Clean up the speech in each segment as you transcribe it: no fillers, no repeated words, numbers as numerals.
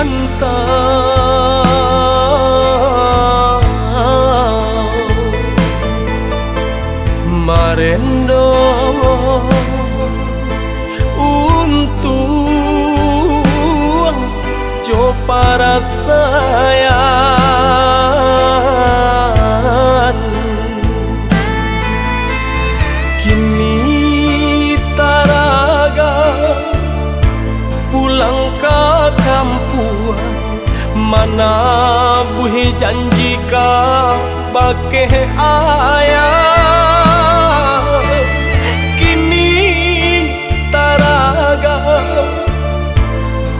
rantau marendo untuk jo para sayang kini taraga pulang ke kampung mana buhi janji ka bake ayah kini taraga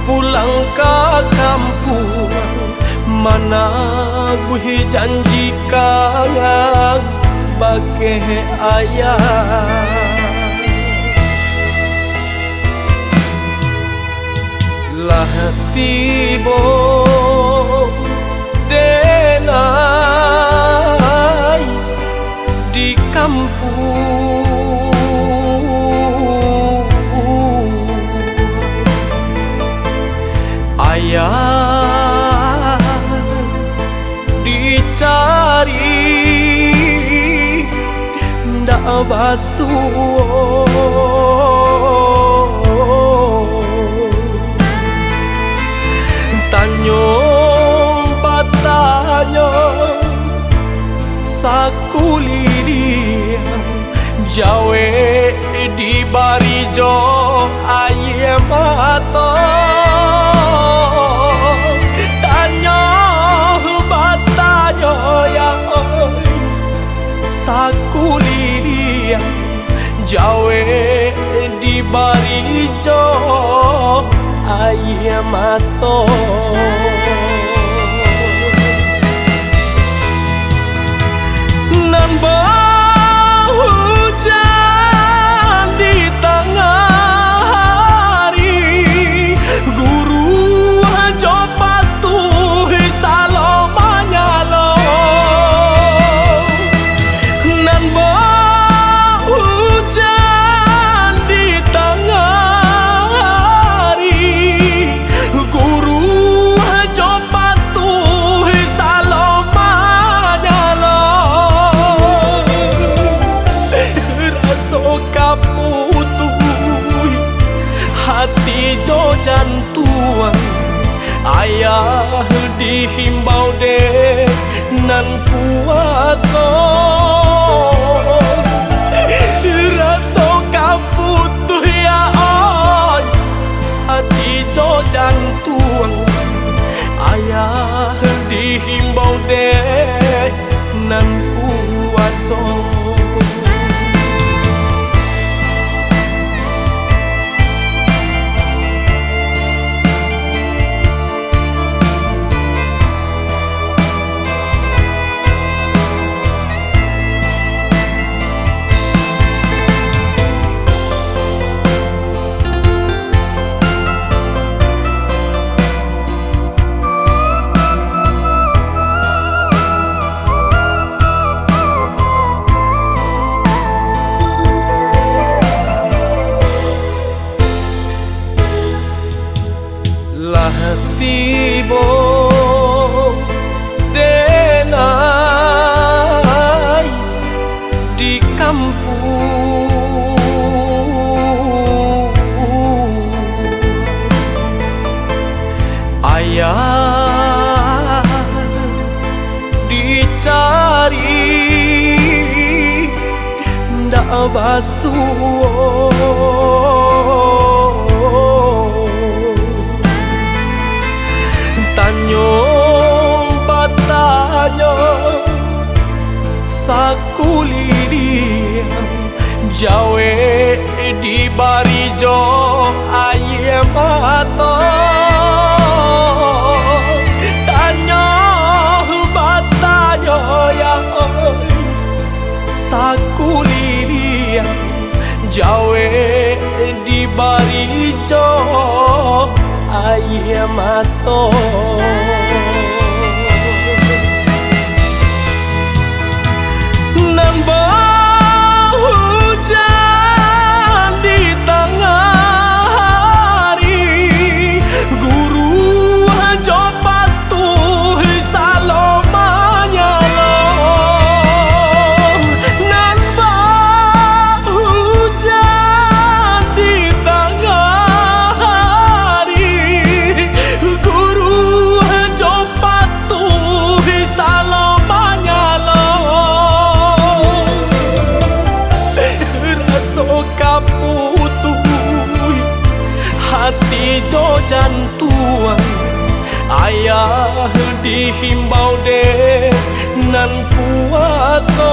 pulang ke kampung mana buhi janji ka bake ayah lah tibo denai di kampung ayah dicari ndak basuh tanyo batanya sakuli jawe di barijo aye mato tanyo batanya ya sakuli jawe di barijo aye mato nan hujan di tengah hari guru jo patuh salomanya lo nan hujan di tengah hati do jantuan ayah dihimbau deh nan puasa raso kaputuh ya oi hati do jantuan ayah dihimbau deh nan puasa tibo denai di kampung ayah dicari ndak basuh tanyo batanya sakuli jawe di barijo aye mato tanyo batanya ya sakuli jawe di barijo aye mato nan hujan di tengah hari guru himbau de nan kuaso